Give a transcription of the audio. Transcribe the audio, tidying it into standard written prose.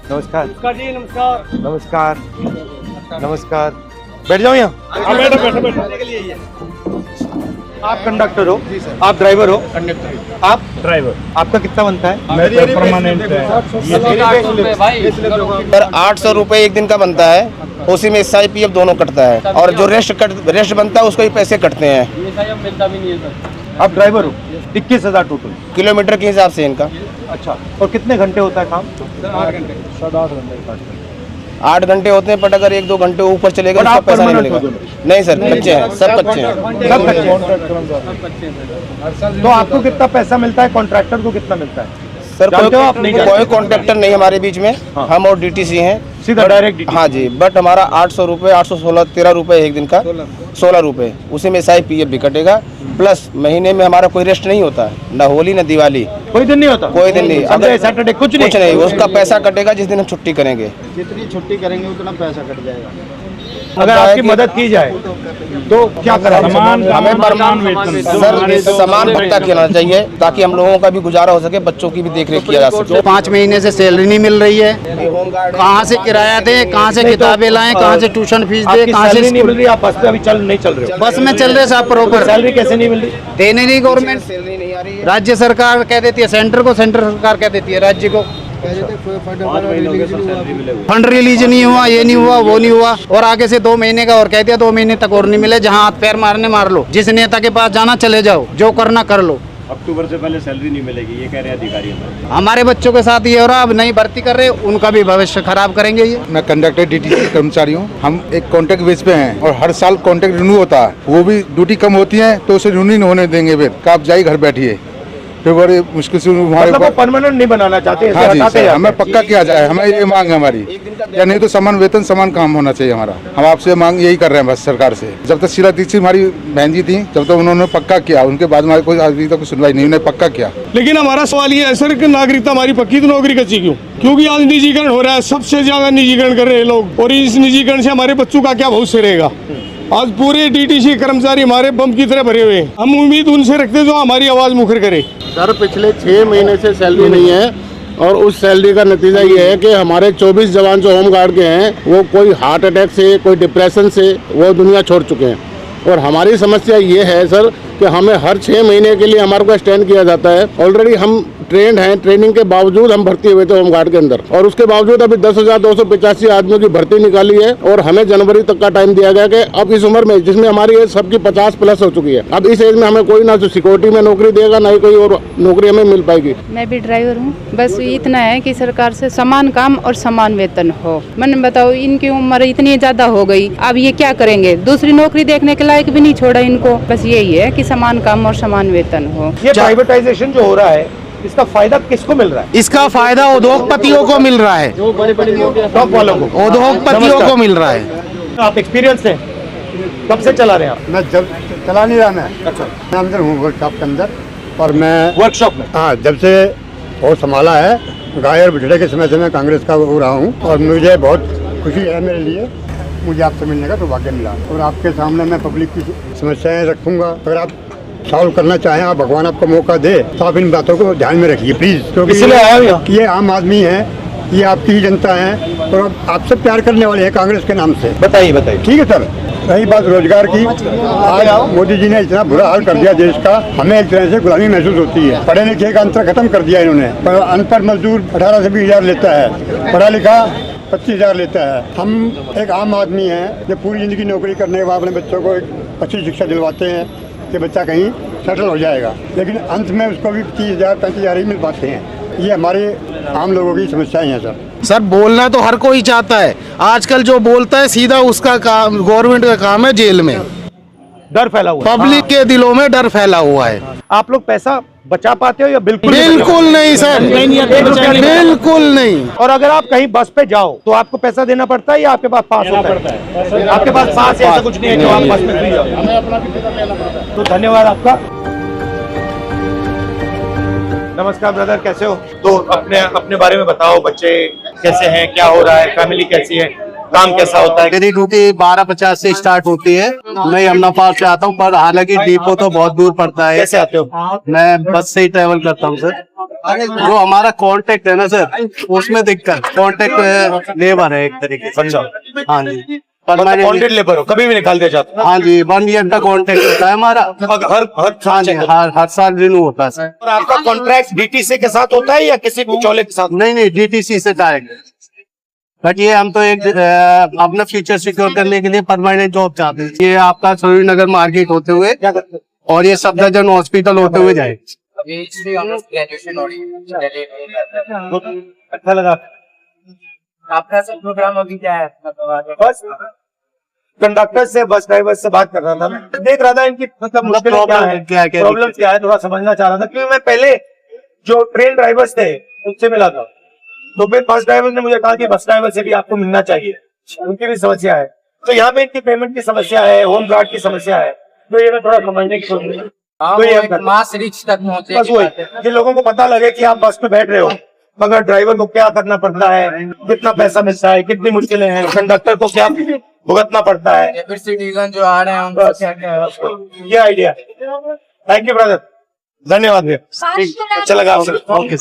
नमस्कार। नमस्कार जी, नमस्कार। नमस्कार। नमस्कार। बैठ जाओ यहाँ। आप कंडक्टर हो? जी सर। आप ड्राइवर हो? कंडक्टर। आप ड्राइवर। आपका कितना बनता है? मैं तो परमानेंट है। सर 800 रुपये एक दिन का बनता है, उसी में SIPF दोनों कटता है और जो रेस्ट बनता है उसको ही पैसे कटते हैं। मिलता भी नहीं है सर। आप ड्राइवर हो? 21,000 टोटल किलोमीटर के हिसाब से इनका। अच्छा, और कितने घंटे होता है काम? 8 घंटे। 7-8 घंटे। 8 घंटे होते हैं, बट अगर 1-2 घंटे ऊपर चलेगा तो पैसा नहीं मिलेगा। नहीं सर, कच्चे हैं, सब कच्चे हैं। सब कच्चे हैं। तो आपको कितना पैसा मिलता है, कॉन्ट्रैक्टर को कितना मिलता है? सर कोई कॉन्ट्रैक्टर नहीं हमारे बीच में। हाँ। हम और DTC हैं, सीधा डायरेक्ट? हाँ जी, बट हमारा 800 रुपये, 816, 13 रुपये एक दिन का, 16 रुपये, उसी में SIPF भी कटेगा। प्लस महीने में हमारा कोई रेस्ट नहीं होता है, ना होली ना दिवाली, कोई दिन नहीं होता? कोई दिन नहीं। अगर सैटरडे कुछ नहीं, उसका पैसा कटेगा जिस दिन हम छुट्टी करेंगे। जितनी छुट्टी करेंगे उतना पैसा कट जाएगा। अगर आपकी मदद की जाए तो क्या करें? हमें सर समान भत्ता देना चाहिए ताकि हम लोगों का भी गुजारा हो सके, बच्चों की भी देखरेख किया जा सके। 5 महीने से सैलरी नहीं मिल रही है। कहाँ से किराया दे, कहाँ से किताबें लाएं, कहाँ से ट्यूशन फीस दे, कहाँ से नहीं मिल रही? आप बस में अभी नहीं चल रहे हो? बस में चल रहे साहब प्रॉपर। सैलरी कैसे नहीं मिल रही? देने नहीं गवर्नमेंट, सैलरी नहीं आ रही है। राज्य सरकार कह देती है सेंटर को, सेंटर सरकार कह देती है राज्य को। फंड रिलीज नहीं हुआ, ये नहीं हुआ, वो नहीं हुआ, और आगे से 2 महीने का और कह दिया, 2 महीने तक और नहीं मिले। जहाँ हाथ पैर मारने मार लो, जिस नेता के पास जाना चले जाओ, जो करना कर लो। अक्टूबर से पहले सैलरी नहीं मिलेगी, ये कह रहे हैं अधिकारी। हमारे बच्चों के साथ ये हो रहा, अब नई भर्ती कर रहे, उनका भी भविष्य खराब करेंगे ये। मैं कंडक्टर DTC कर्मचारी हूँ। हम एक कॉन्ट्रैक्ट बेस पे हैं और हर साल कॉन्ट्रैक्ट रिन्यू होता है। वो भी ड्यूटी कम होती है तो उसे रिन्यू नहीं होने देंगे। फिर आप जाइए घर बैठिए, फिर बड़ी मुश्किल से हमारे मतलब परमानेंट नहीं बनाना चाहते? हाँ जी सर, हमें पक्का किया जाए, हमें ये मांग है हमारी, या नहीं तो समान वेतन समान काम होना चाहिए हमारा। हम आपसे मांग यही कर रहे हैं बस सरकार से। जब तक शीला दीक्षित हमारी बहन जी थी, जब तक उन्होंने पक्का किया, उनके बाद हमारे कोई अभी तक सुनवाई नहीं, उन्होंने पक्का किया। लेकिन हमारा सवाल ये है सर कि नागरिकता हमारी पक्की तो नौकरी कच्ची क्यों? क्योंकि आज निजीकरण हो रहा है, सबसे ज्यादा निजीकरण कर रहे हैं लोग, और इस निजीकरण से हमारे बच्चों का क्या भविष्य रहेगा? आज पूरे DTC कर्मचारी हमारे बम की तरह भरे हुए हैं। हम उम्मीद उनसे रखते जो हमारी आवाज मुखर करे। सर पिछले 6 महीने से सैलरी नहीं है, और उस सैलरी का नतीजा ये है कि हमारे 24 जवान जो होम गार्ड के हैं वो कोई हार्ट अटैक से, कोई डिप्रेशन से वो दुनिया छोड़ चुके हैं। और हमारी समस्या ये है सर कि हमें हर 6 महीने के लिए हमारे को एक्सटेंड किया जाता है। ऑलरेडी हम ट्रेंड हैं, ट्रेनिंग के बावजूद हम भर्ती हुए थे होमगार्ड के अंदर, और उसके बावजूद अभी 10,285 आदमियों की भर्ती निकाली है, और हमें जनवरी तक का टाइम दिया गया कि अब इस उम्र में, जिसमें हमारी एज सबकी 50+ हो चुकी है, अब इस एज में हमें कोई ना तो सिक्योरिटी में नौकरी देगा, ना ही कोई और नौकरी हमें मिल पाएगी। मैं भी ड्राइवर हूँ, बस इतना है कि सरकार से समान काम और समान वेतन हो। मैंने बताओ, इनकी उम्र इतनी ज्यादा हो गई, अब ये क्या करेंगे? दूसरी नौकरी देखने के लायक भी नहीं छोड़ा इनको। बस यही है कि समान काम और समान वेतन हो। ये प्राइवेटाइजेशन जो हो रहा है, इसका फायदा किसको मिल रहा है? इसका फायदा उद्योगपतियों को मिल रहा है, टॉप वालों को, उद्योगपतियों को मिल रहा है। आप एक्सपीरियंस हैं, कब से चला रहे हैं आप? मैं जब चला नहीं रहा, मैं मैं अंदर हूँ वर्कशॉप के अंदर, और मैं वर्कशॉप में? हाँ, जब से बहुत संभाला है, गाय और बिठड़े के समय से मैं कांग्रेस का हो रहा हूँ, और मुझे बहुत खुशी है मेरे लिए, मुझे आपसे मिलने का सौभाग्य मिला। और आपके सामने मैं पब्लिक की समस्याएं रखूंगा। अगर आप सॉल्व करना चाहें, आप भगवान आपको मौका दे, तो आप इन बातों को ध्यान में रखिए प्लीज, क्योंकि ये आम आदमी है, ये आपकी ही जनता है, और आपसे प्यार करने वाले हैं कांग्रेस के नाम से। बताइए। ठीक है सर। रही बात रोजगार की, आज मोदी जी ने इतना बुरा हाल कर दिया देश का, हमें एक तरह से गुलामी महसूस होती है। पढ़े लिखे का अंतर खत्म कर दिया इन्होंने। अनपढ़ मजदूर 18 से 20 हज़ार लेता है, पढ़ा लिखा 25,000 लेता है। हम एक आम आदमी हैं जो पूरी जिंदगी नौकरी करने के बाद अपने बच्चों को एक अच्छी शिक्षा दिलवाते हैं कि बच्चा कहीं सेटल हो जाएगा, लेकिन अंत में उसको भी 30,000 35,000 ही मिल पाते हैं। ये हमारे आम लोगों की समस्याएं हैं सर बोलना तो हर कोई चाहता है, आजकल जो बोलता है सीधा उसका काम, गवर्नमेंट का काम है जेल में। डर फैला हुआ है, पब्लिक के दिलों में डर फैला हुआ है। आप लोग पैसा बचा पाते हो या बिल्कुल नहीं सर, बिल्कुल नहीं। और अगर आप कहीं बस पे जाओ तो आपको पैसा देना पड़ता है या आपके पास पास होता है? आपके पास पास ऐसा कुछ नहीं है जो आप बस में फ्री जाओ। तो धन्यवाद आपका। नमस्कार ब्रदर, कैसे हो? तो अपने बारे में बताओ, बच्चे कैसे हैं, क्या हो रहा है, फैमिली कैसी है? काम कैसा होता है? मेरी ड्यूटी 12:50 से स्टार्ट होती है। मैं यमुना पार्क से आता हूँ, पर हालांकि डिपो तो बहुत दूर पड़ता है। कैसे आते हो? मैं बस से ही ट्रेवल करता हूँ सर। जो हमारा कांटेक्ट है ना सर, उसमें दिक्कत, कांटेक्ट लेबर है एक तरीके से। अच्छा, हाँ जी, कॉन्ट्रैक्ट लेबर हो, कभी भी निकाल दिया जाता हाँ जी, 1 ईयर का कॉन्ट्रैक्ट होता है हमारा। हर हाँ जी, हर साल रिन्यू होता है सर। और आपका कॉन्ट्रैक्ट डीटीसी के साथ होता है या किसी बिचौले के साथ? नहीं नहीं, डीटीसी से डायरेक्ट। बट ये हम तो एक अपना फ्यूचर सिक्योर करने के लिए परमानेंट जॉब चाहते हैं। ये आपका सरूरी नगर मार्केट होते हुए और ये सफदरजंग हॉस्पिटल होते हुए जाए। अच्छा लगा आपका सब प्रोग्राम अभी क्या है? बस कंडक्टर से, बस ड्राइवर से बात कर रहा था मैं, देख रहा था इनकी मतलब मुश्किलें क्या है, प्रॉब्लम क्या है, थोड़ा समझना चाह रहा था। क्योंकि मैं पहले जो ट्रेन ड्राइवर्स थे उनसे मिला था, तो फिर बस ड्राइवर ने मुझे कहा कि बस ड्राइवर से भी आपको मिलना चाहिए, उनकी भी समस्या है। तो यहाँ पे इनकी पेमेंट की समस्या है, होम गार्ड की समस्या है, तो ये मैं थोड़ा समझने की कोशिश, तो ये मास रिच तक पहुंचे। बस वही कि लोगों को पता लगे कि आप बस में बैठ रहे हो, मगर ड्राइवर को क्या करना पड़ता है, कितना पैसा मिलता है, कितनी मुश्किलें हैं, कंडक्टर को क्या भुगतना पड़ता है, फिर सिटीजन जो आ रहे हैं उनको क्या क्या ये आइडिया। थैंक यू ब्रदर, धन्यवाद भैया, अच्छा लगा आपसे। ओके।